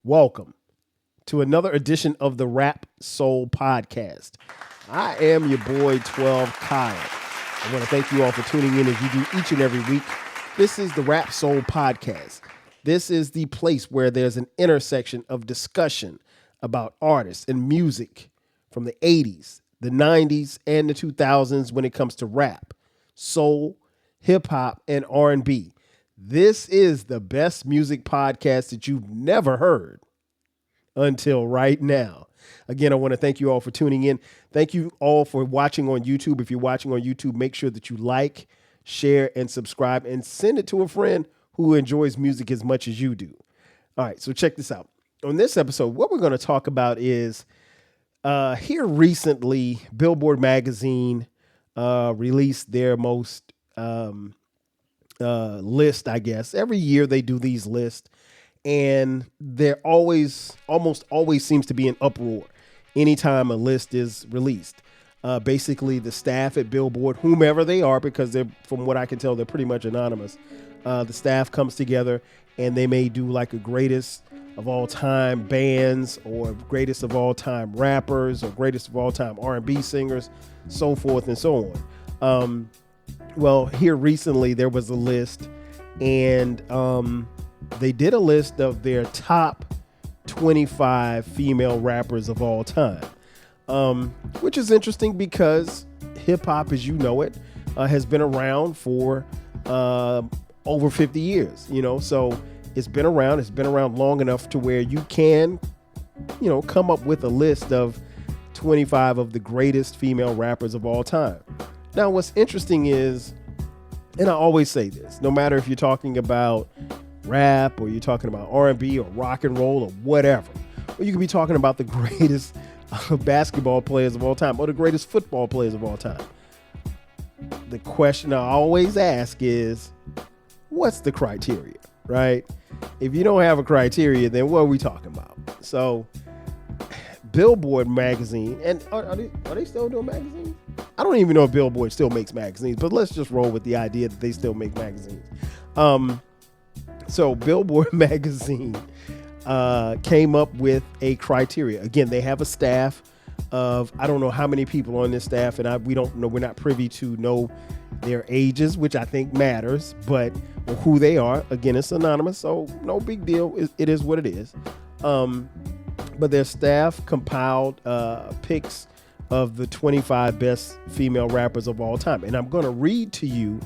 Welcome to another edition of the Rap Soul Podcast. I am your boy 12 Kyle. I want to thank you all for tuning in as you do each and every week. This is the Rap Soul Podcast. This is the place where there's an intersection of discussion about artists and music from the 80s, the 90s, and the 2000s when it comes to rap, soul, hip hop, and R&B. This is the best music podcast that you've never heard until right now. Again, I want to thank you all for tuning in. Thank you all for watching on YouTube. If you're watching on YouTube, make sure that you like, share, and subscribe, and send it to a friend who enjoys music as much as you do. All right, so check this out. On this episode, what we're going to talk about is here recently, Billboard magazine released their most list, I guess. Every year they do these lists, and there almost always seems to be an uproar anytime a list is released. Basically, the staff at Billboard, whomever they are, because they're, from what I can tell, they're pretty much anonymous. The staff comes together and they may do like a greatest of all time bands, or greatest of all time rappers, or greatest of all time R&B singers, so forth and so on. Well, here recently there was a list, and they did a list of their top 25 female rappers of all time, which is interesting because hip hop, as you know it, has been around for over 50 years, so it's been around long enough to where you can, come up with a list of 25 of the greatest female rappers of all time. Now, what's interesting is, and I always say this, no matter if you're talking about rap or you're talking about R&B or rock and roll or whatever, or you could be talking about the greatest basketball players of all time or the greatest football players of all time. The question I always ask is, what's the criteria, right? If you don't have a criteria, then what are we talking about? So Billboard magazine, and are they still doing magazines? I don't even know if Billboard still makes magazines, but let's just roll with the idea that they still make magazines. So Billboard magazine came up with a criteria. Again, they have a staff of, I don't know how many people on this staff, and we don't know, we're not privy to know their ages, which I think matters, but who they are. Again, it's anonymous, so no big deal. It is what it is. But their staff compiled picks of the 25 best female rappers of all time. And I'm going to read to you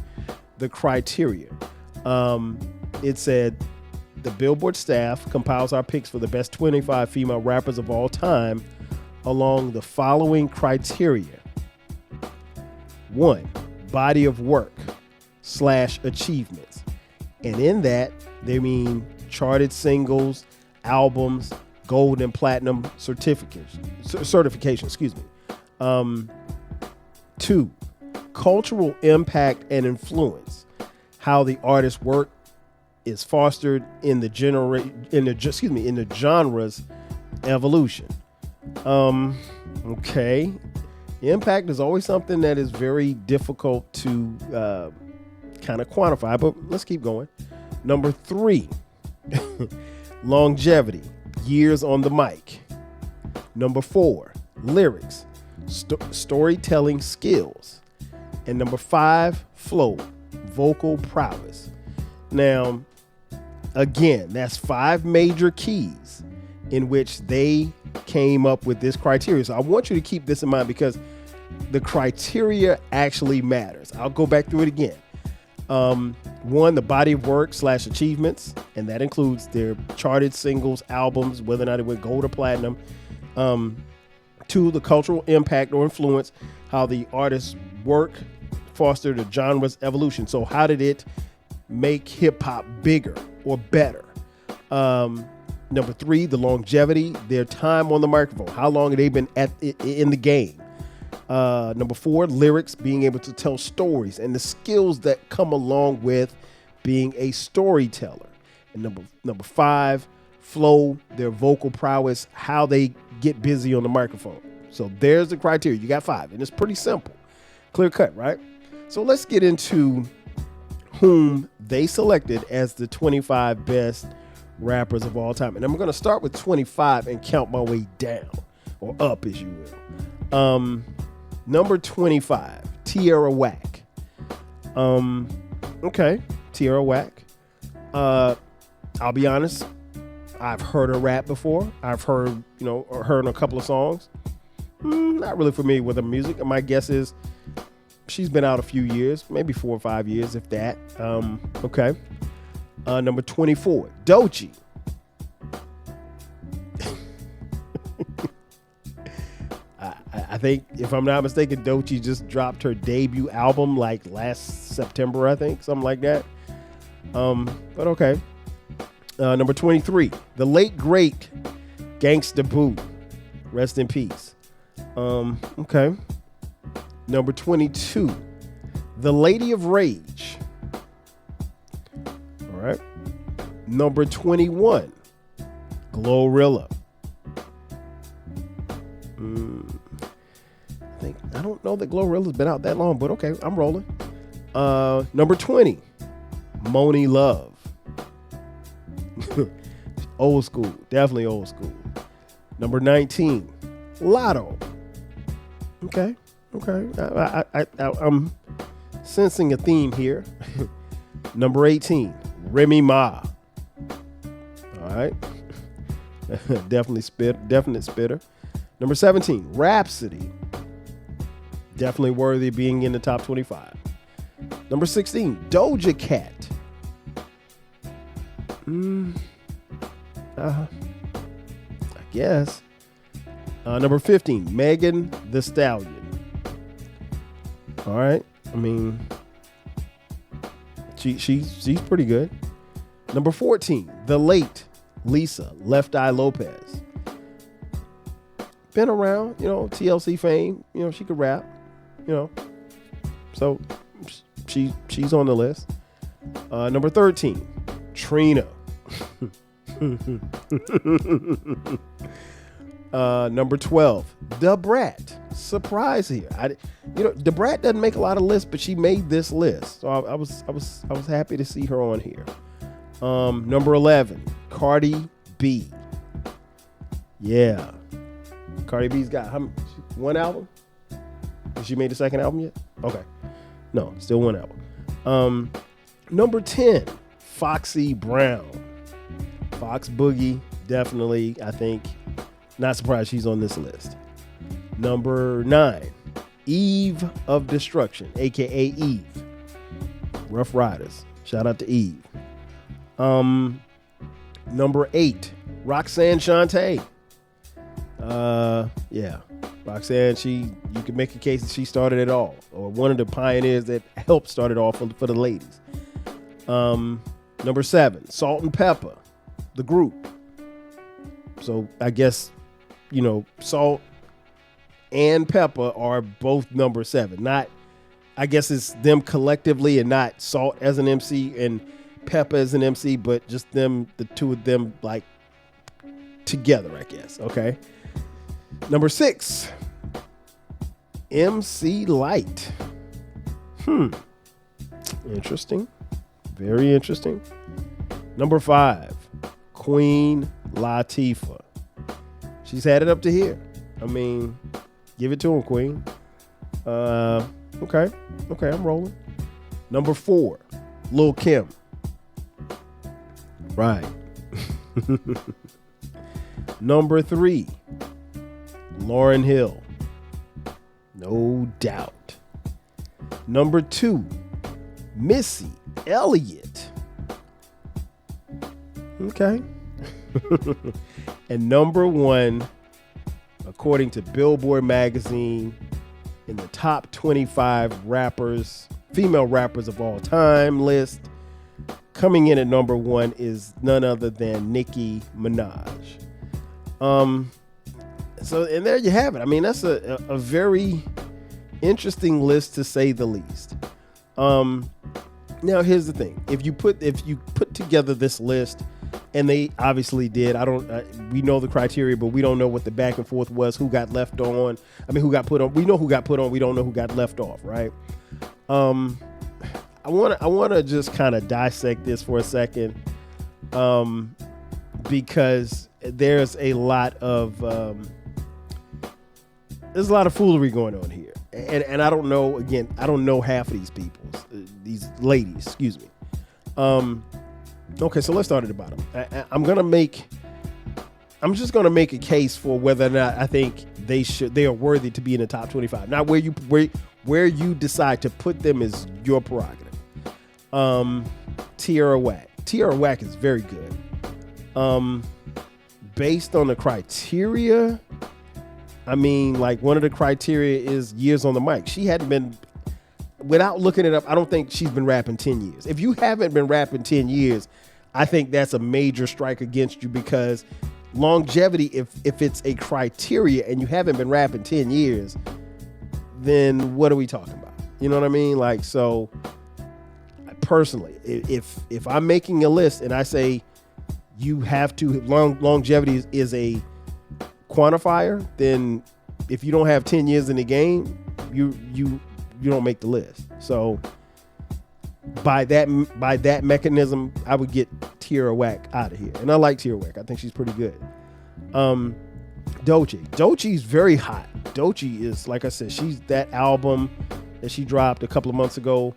the criteria. It said, the Billboard staff compiles our picks for the best 25 female rappers of all time along the following criteria. 1, body of work / achievements. And in that, they mean charted singles, albums, gold and platinum certification, excuse me. 2, cultural impact and influence, how the artist's work is fostered in the genre's evolution. Okay, impact is always something that is very difficult to kind of quantify, but let's keep going. Number 3, longevity, years on the mic. Number 4, lyrics, storytelling skills. And number 5, flow, vocal prowess. Now, again, that's 5 major keys in which they came up with this criteria. So I want you to keep this in mind because the criteria actually matters. I'll go back through it again. 1, the body of work / achievements, and that includes their charted singles, albums, whether or not it went gold or platinum. 2, the cultural impact or influence, how the artist's work fostered the genre's evolution. So how did it make hip hop bigger or better? Number 3, the longevity, their time on the microphone. How long have they been in the game? Number 4, lyrics, being able to tell stories and the skills that come along with being a storyteller. And number 5, flow, their vocal prowess, how they get busy on the microphone. So there's the criteria. You got 5, and it's pretty simple, clear cut, right? So let's get into whom they selected as the 25 best rappers of all time. And I'm going to start with 25 and count my way down, or up, as you will. Number 25, Tierra Whack. Okay, Tierra Whack. I'll be honest, I've heard her rap before. I've heard, her in a couple of songs. Not really familiar with her music. My guess is she's been out a few years, maybe 4 or 5 years, if that. Okay. Number 24, Doechii. I think, if I'm not mistaken, Doechii just dropped her debut album like last September, I think, something like that. But okay. Number 23, the late great Gangsta Boo. Rest in peace. Okay. Number 22, the Lady of Rage. All right. Number 21, Glorilla. I don't know that Glorilla's been out that long, but okay, I'm rolling. Number 20, Moni Love. Old school, definitely old school. Number 19, Lotto. Okay. I'm sensing a theme here. Number 18, Remy Ma. All right. Definite spitter. Number 17, Rhapsody. Definitely worthy of being in the top 25. Number 16, Doja Cat. I guess. Number 15, Megan Thee Stallion. All right. I mean, she's pretty good. Number 14, the late Lisa Left Eye Lopez. Been around, TLC fame. She could rap. So she's on the list. Number 13, Trina. Number 12, Da Brat. Surprise here. Da Brat doesn't make a lot of lists, but she made this list, so I was happy to see her on here. Number 11, Cardi B. Yeah, Cardi B's got one album. Has she made the second album yet? Okay, no, still one album. Number 10, Foxy Brown. Fox Boogie, definitely, I think. Not surprised she's on this list. Number 9, Eve of Destruction, aka Eve. Rough Riders. Shout out to Eve. Number 8, Roxanne Shante. Yeah, Roxanne. You can make a case that she started it all, or one of the pioneers that helped start it all for the ladies. Number 7, Salt and Pepper, the group. So I guess, Salt and Pepper are both number 7. Not, I guess it's them collectively and not Salt as an MC and Pepper as an MC, but just them, the two of them, like, together, I guess. Okay. Number 6, MC Light. Interesting. Very interesting. Number 5, Queen Latifah. She's had it up to here. I mean, give it to him, Queen. Okay, I'm rolling. Number 4, Lil' Kim. Right. Number 3, Lauryn Hill. No doubt. Number 2, Missy Elliott. Okay. And number 1, according to Billboard magazine, in the top 25 rappers, female rappers of all time list, coming in at number 1 is none other than Nicki Minaj. So, and there you have it. I mean, that's a very interesting list, to say the least. Now, here's the thing: if you put together this list, and they obviously did. We know the criteria, but we don't know what the back and forth was. Who got left on? I mean, who got put on? We know who got put on. We don't know who got left off, right? I want to just kind of dissect this for a second. because there's a lot of foolery going on here, and I don't know. Again, I don't know half of these people, these ladies. Excuse me. Okay, so let's start at the bottom. I'm just gonna make a case for whether or not I think they are worthy to be in the top 25. Not where you decide to put them is your prerogative. Tierra Whack. Tierra Whack is very good. Based on the criteria, I mean, like one of the criteria is years on the mic. She hadn't been, without looking it up, I don't think she's been rapping 10 years. If you haven't been rapping 10 years, I think that's a major strike against you, because longevity, if it's a criteria and you haven't been rapping 10 years, then what are we talking about? You know what I mean? Like, so personally, if I'm making a list and I say you have to, longevity is a quantifier, then if you don't have 10 years in the game, you don't make the list. So by that mechanism, I would get Tierra Whack out of here. And I like Tierra Whack. I think she's pretty good. Doechie's very hot. Doechie is, like I said, she's that album that she dropped a couple of months ago.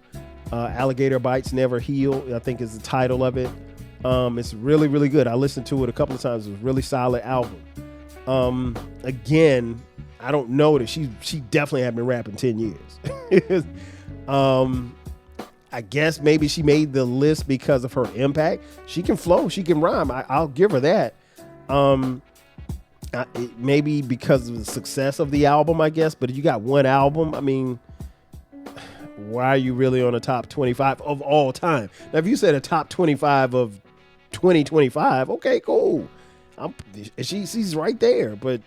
Alligator Bites Never Heal, I think is the title of it. It's really, really good. I listened to it a couple of times. It was a really solid album. Again, I don't know that she definitely had been rapping 10 years. I guess maybe she made the list because of her impact. She can flow, she can rhyme. I'll give her that. Maybe because of the success of the album, I guess. But if you got one album, I mean, why are you really on the top 25 of all time? Now, if you said a top 25 of 2025, okay, cool. She's right there, but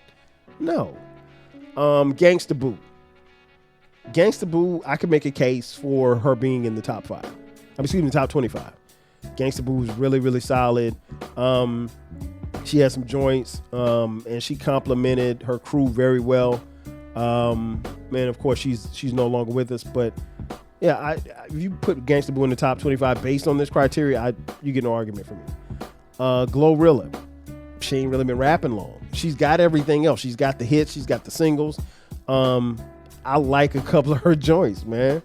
no. Gangsta Boo. Gangsta Boo, I could make a case for her being in the top 5. Top 25. Gangsta Boo is really, really solid. She had some joints, and she complimented her crew very well. Man, of course, she's no longer with us, but yeah, if you put Gangsta Boo in the top 25 based on this criteria, you get no argument from me. Glorilla, she ain't really been rapping long. She's got everything else. She's got the hits. She's got the singles. I like a couple of her joints, man.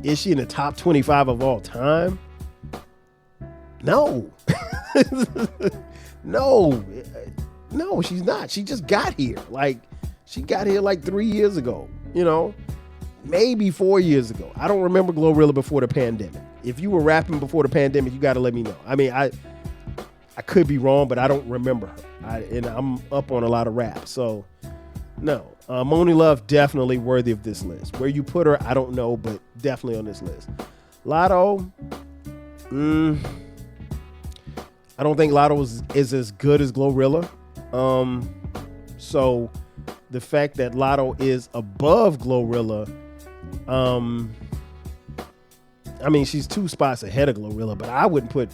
Is she in the top 25 of all time? No. No, she's not. She just got here. She got here 3 years ago, maybe 4 years ago. I don't remember Glorilla before the pandemic. If you were rapping before the pandemic, you got to let me know. I mean, I could be wrong, but I don't remember her. And I'm up on a lot of rap. So, no. Moni Love, definitely worthy of this list. Where you put her, I don't know, but definitely on this list. Lotto, I don't think Lotto is as good as Glorilla. So the fact that Lotto is above Glorilla, I mean, she's 2 spots ahead of Glorilla, but I wouldn't put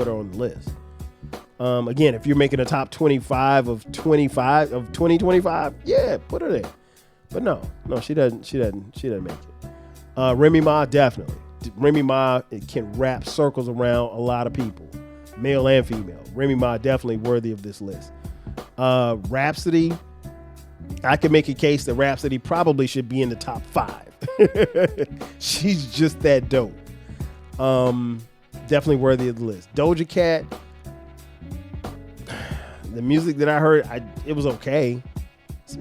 her on the list. Again, if you're making a top 25 of 2025, yeah, put her there. But no, she doesn't make it. Remy Ma, definitely. Remy Ma can wrap circles around a lot of people, male and female. Remy Ma, definitely worthy of this list. Rhapsody, I can make a case that Rhapsody probably should be in the top 5. She's just that dope. Definitely worthy of the list. Doja Cat, the music that I heard, it was okay.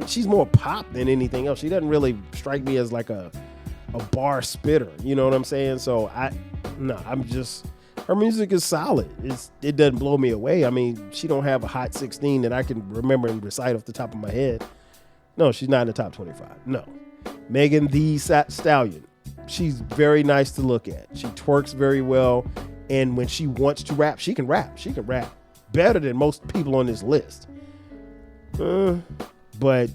She's more pop than anything else. She doesn't really strike me as like a bar spitter. You know what I'm saying? So her music is solid. It doesn't blow me away. I mean, she don't have a Hot 16 that I can remember and recite off the top of my head. No, she's not in the top 25. No. Megan Thee Stallion. She's very nice to look at. She twerks very well. And when she wants to rap, she can rap. She can rap better than most people on this list. But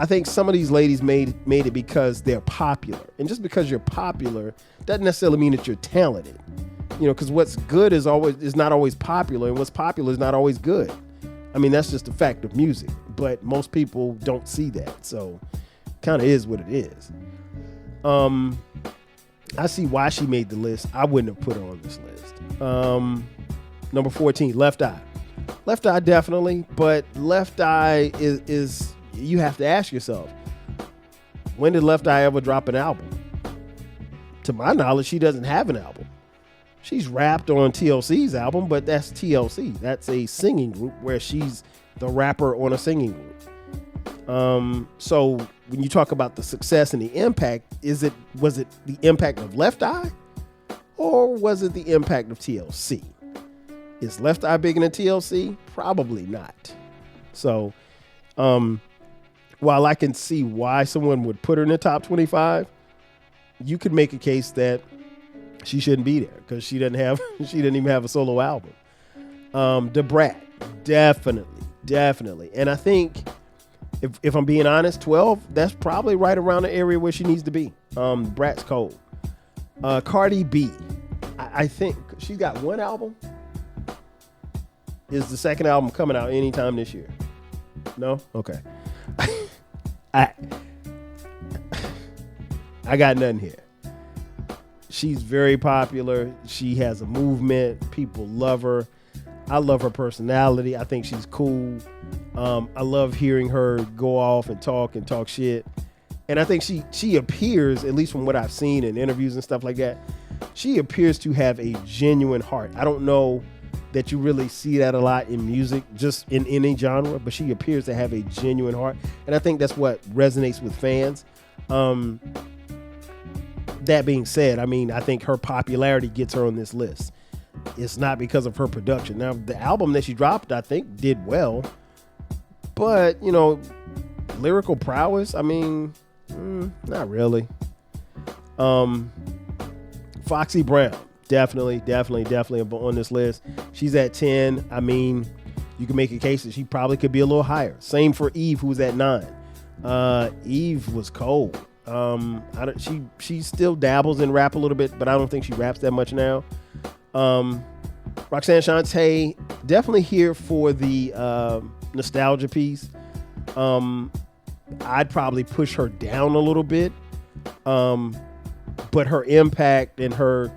I think some of these ladies made it because they're popular. And just because you're popular doesn't necessarily mean that you're talented. Because what's good is not always popular, and what's popular is not always good. I mean, that's just a fact of music. But most people don't see that. So kind of is what it is. I see why she made the list. I wouldn't have put her on this list. Number 14, Left Eye. Left Eye definitely, but Left Eye is you have to ask yourself, when did Left Eye ever drop an album? To my knowledge, she doesn't have an album. She's rapped on TLC's album, but that's TLC. That's a singing group where she's the rapper on a singing group. So when you talk about the success and the impact, was it the impact of Left Eye, or was it the impact of TLC? Is Left Eye bigger than TLC? Probably not. So while I can see why someone would put her in the top 25, you could make a case that she shouldn't be there because she didn't even have a solo album. Da Brat, definitely. And I think if I'm being honest, 12, that's probably right around the area where she needs to be. Brat's cold. Cardi B, I think she's got one album. Is the second album coming out anytime this year? No? Okay. I got nothing here. She's very popular. She has a movement. People love her. I love her personality. I think she's cool. I love hearing her go off and talk shit. And I think she appears, at least from what I've seen in interviews and stuff like that, she appears to have a genuine heart. I don't know that you really see that a lot in music, just in any genre, but she appears to have a genuine heart. And I think that's what resonates with fans. That being said, I mean, I think her popularity gets her on this list. It's not because of her production. Now, the album that she dropped, I think, did well. But, lyrical prowess, I mean, not really. Foxy Brown, definitely on this list. She's at 10. I mean, you can make a case that she probably could be a little higher. Same for Eve, who's at 9. Eve was cold. She still dabbles in rap a little bit, but I don't think she raps that much now. Roxanne Shante, definitely here for the nostalgia piece. I'd probably push her down a little bit. But her impact and her,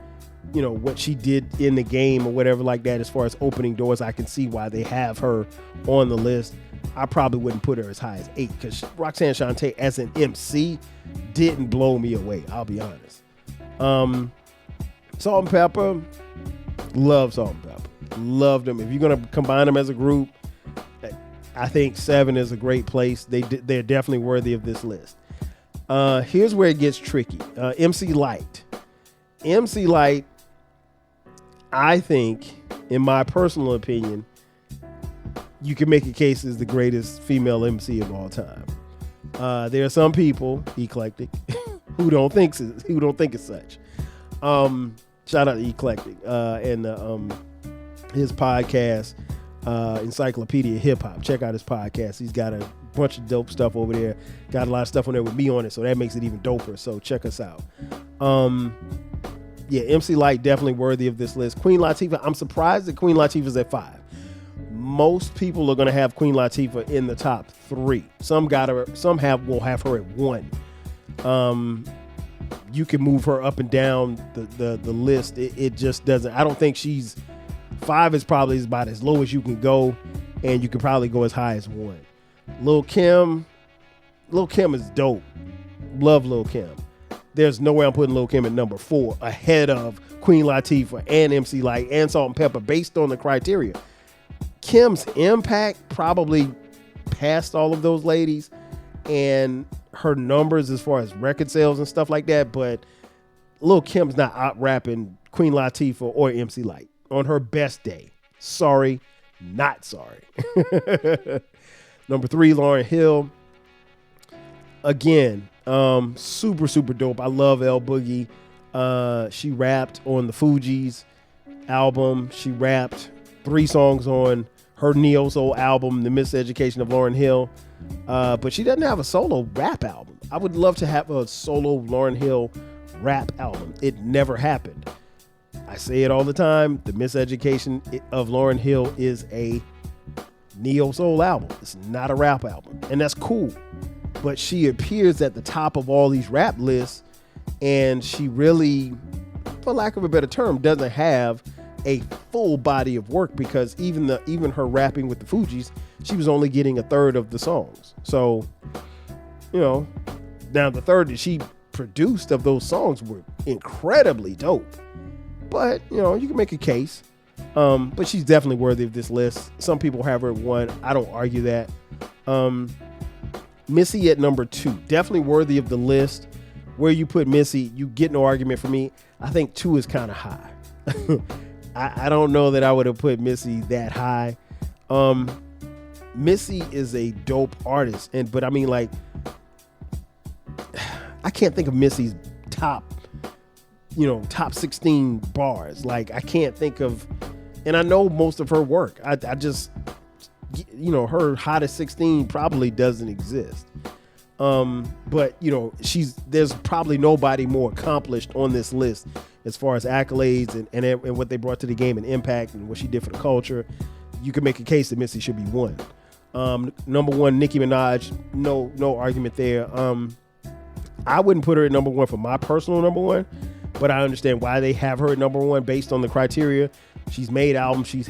what she did in the game or whatever like that, as far as opening doors, I can see why they have her on the list. I probably wouldn't put her as high as 8 because Roxanne Shante as an MC didn't blow me away. I'll be honest. Salt and Pepper, love Salt and Pepper. Love them. If you're going to combine them as a group, I think 7 is a great place. They're definitely worthy of this list. Here's where it gets tricky. MC Lyte. MC Lyte, I think, in my personal opinion, you can make a case as the greatest female MC of all time. There are some people, eclectic, who don't think it's such. Shout out to Eclectic and his podcast, Encyclopedia Hip Hop. Check out his podcast. He's got a bunch of dope stuff over there. Got a lot of stuff on there with me on it, so that makes it even doper. So check us out. MC Lyte definitely worthy of this list. Queen Latifah, I'm surprised that Queen Latifah's at 5. Most people are going to have Queen Latifah in the top 3. Some will have her at 1. You can move her up and down the list. It just doesn't. I don't think 5 is probably about as low as you can go, and you can probably go as high as 1. Lil' Kim is dope. Love Lil' Kim. There's no way I'm putting Lil' Kim at number 4 ahead of Queen Latifah and MC Lyte and Salt and Pepper based on the criteria. Kim's impact probably passed all of those ladies and her numbers as far as record sales and stuff like that, but Lil' Kim's not out rapping Queen Latifah or MC Lyte on her best day. Sorry, not sorry. Number 3, Lauryn Hill. Again, super dope. I love Elle Boogie. She rapped on the Fugees album. She rapped 3 songs on her neo soul album, The Miseducation of Lauryn Hill. But she doesn't have a solo rap album. I would love to have a solo Lauryn Hill rap album. It never happened. I say it all the time. The Miseducation of Lauryn Hill is a neo soul album. It's not a rap album, and that's cool. But she appears at the top of all these rap lists and she really, for lack of a better term, doesn't have a full body of work, because even her rapping with the Fugees, she was only getting a third of the songs. So, now the third that she produced of those songs were incredibly dope. But, you can make a case. But she's definitely worthy of this list. Some people have her at 1. I don't argue that. Missy at number 2, definitely worthy of the list. Where you put Missy, you get no argument from me. I think 2 is kind of high. I don't know that I would have put Missy that high. Missy is a dope artist, but I mean, like, I can't think of Missy's top 16 bars. Like, I can't think of, and I know most of her work. I just, her hottest 16 probably doesn't exist. But there's probably nobody more accomplished on this list as far as accolades and what they brought to the game and impact and what she did for the culture. You can make a case that Missy should be 1. Number 1, Nicki Minaj, no argument there. I wouldn't put her at number 1 for my personal number 1, but I understand why they have her at number 1 based on the criteria. She's made albums. She's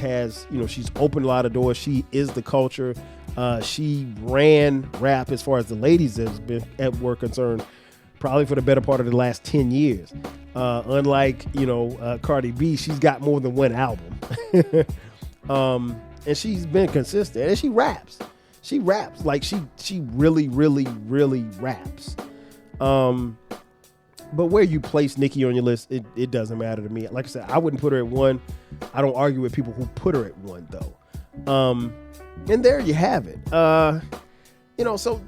opened a lot of doors. She is the culture. She ran rap, as far as the ladies were concerned, probably for the better part of the last 10 years. Unlike, Cardi B, she's got more than 1 album. And she's been consistent, and she raps. She raps like she really, really, really raps. But where you place Nicki on your list, it doesn't matter to me. Like I said, I wouldn't put her at 1. I don't argue with people who put her at 1 though. And there you have it. So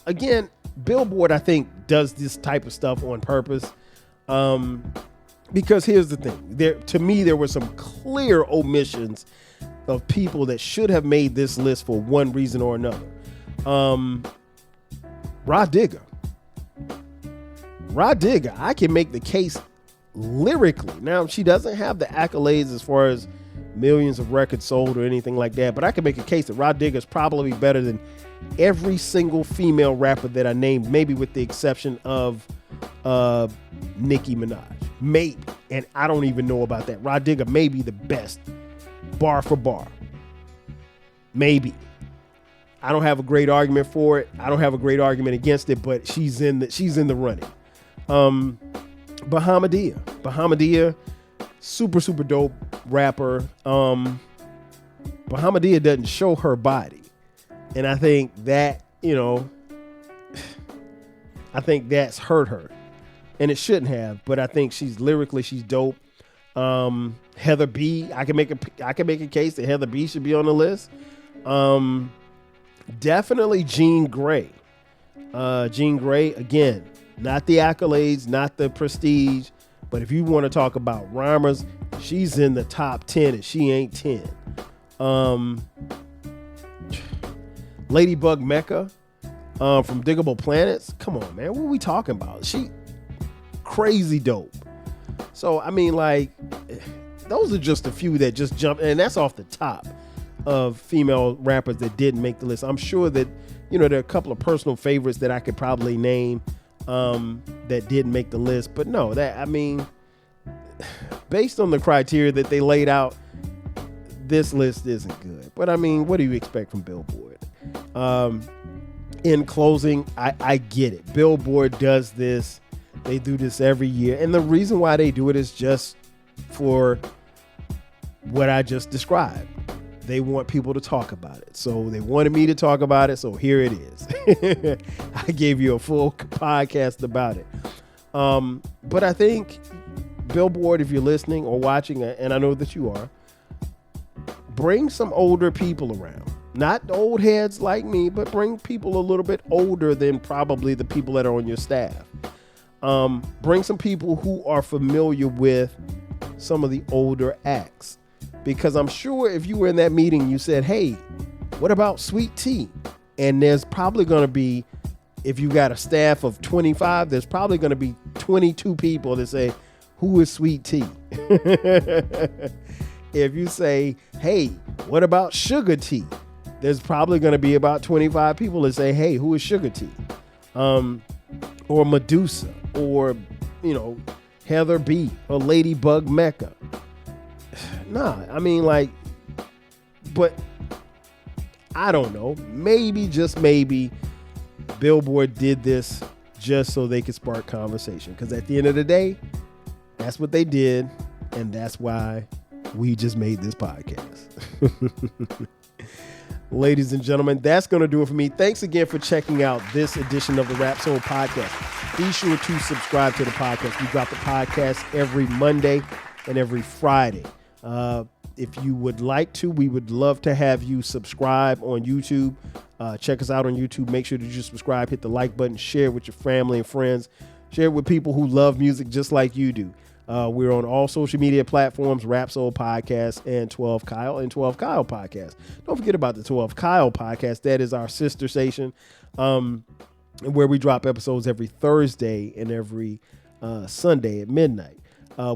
again, Billboard, I think, does this type of stuff on purpose. Because here's the thing, to me, there were some clear omissions of people that should have made this list for one reason or another. Rah Digga, I can make the case lyrically. Now, she doesn't have the accolades as far as millions of records sold or anything like that, but I can make a case that Rah Digga is probably better than every single female rapper that I named, maybe with the exception of Nicki Minaj. Maybe, and I don't even know about that. Rah Digga may be the best bar for bar. Maybe. I don't have a great argument for it. I don't have a great argument against it, but she's in the running. Bahamadia, super, super dope rapper. Bahamadia doesn't show her body. And I think that, I think that's hurt her. And it shouldn't have, but I think she's dope. Heather B, I can make a case that Heather B should be on the list. Definitely Jean Grae. Jean Grae, again, not the accolades, not the prestige, but if you want to talk about rhymers, she's in the top 10 and she ain't 10. Ladybug Mecca from Diggable Planets. Come on, man. What are we talking about? She crazy dope. So, I mean, like, those are just a few that just jumped, and that's off the top of female rappers that didn't make the list. I'm sure that, there are a couple of personal favorites that I could probably name that didn't make the list. But no, based on the criteria that they laid out, this list isn't good. But I mean, what do you expect from Billboard? In closing, I get it. Billboard does this. They do this every year. And the reason why they do it is just for what I just described. They want people to talk about it. So they wanted me to talk about it. So here it is. I gave you a full podcast about it. But I think Billboard, if you're listening or watching, and I know that you are, bring some older people around. Not old heads like me, but bring people a little bit older than probably the people that are on your staff. Bring some people who are familiar with some of the older acts. Because I'm sure if you were in that meeting, you said, hey, what about Sweet Tea? And there's probably going to be, if you got a staff of 25, there's probably going to be 22 people that say, who is Sweet Tea? If you say, hey, what about Sugar Tea? There's probably going to be about 25 people that say, hey, who is Sugar Tea? Or Medusa, or Heather B or Ladybug Mecca. Nah, I mean, like, but I don't know. Maybe, just maybe, Billboard did this just so they could spark conversation. Because at the end of the day, that's what they did. And that's why we just made this podcast. Ladies and gentlemen, that's going to do it for me. Thanks again for checking out this edition of the Rap Soul Podcast. Be sure to subscribe to the podcast. We drop the podcast every Monday and every Friday. If you would like to, we would love to have you subscribe on YouTube. Check us out on YouTube. Make sure that you subscribe, hit the like button, share it with your family and friends. Share it with people who love music just like you do. We're on all social media platforms, Rap Soul Podcast and 12 Kyle and 12 Kyle Podcast. Don't forget about the 12 Kyle Podcast. That is our sister station where we drop episodes every Thursday and every Sunday at midnight.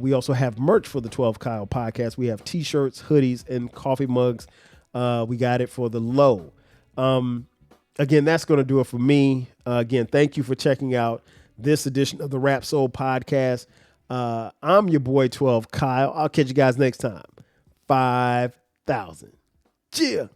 We also have merch for the 12 Kyle Podcast. We have t-shirts, hoodies, and coffee mugs. We got it for the low. Again, that's going to do it for me. Again, thank you for checking out this edition of the Rap Soul Podcast. I'm your boy 12 Kyle. I'll catch you guys next time. 5,000. Cheer.